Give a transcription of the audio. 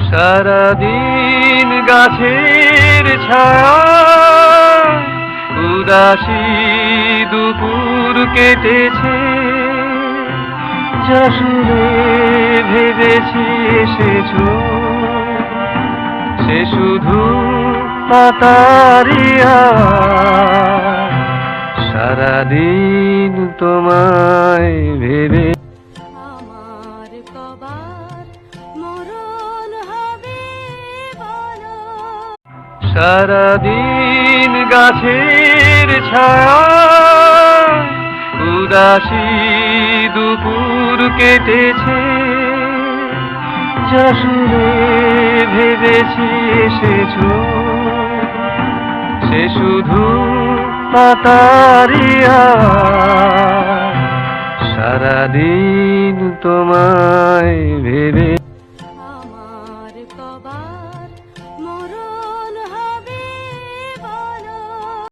সারাদিন গাছের ছায়া উদাসী দুপুর কেটেছে, যা শুনে ভেবেছি এসেছো সে শুধু পাতারি আওয়াজ। সারাদিন তোমায় ভেবে আমার কবার মরণ হবে বলো। সারাদিন গাছের ছায়া উদাসী দুপুর কেটেছে, যা শুনে ভেবেছি এসেছো সে শুধু পাতারি আওয়াজ। সারাদিন তোমায় ভেবে আমার কবার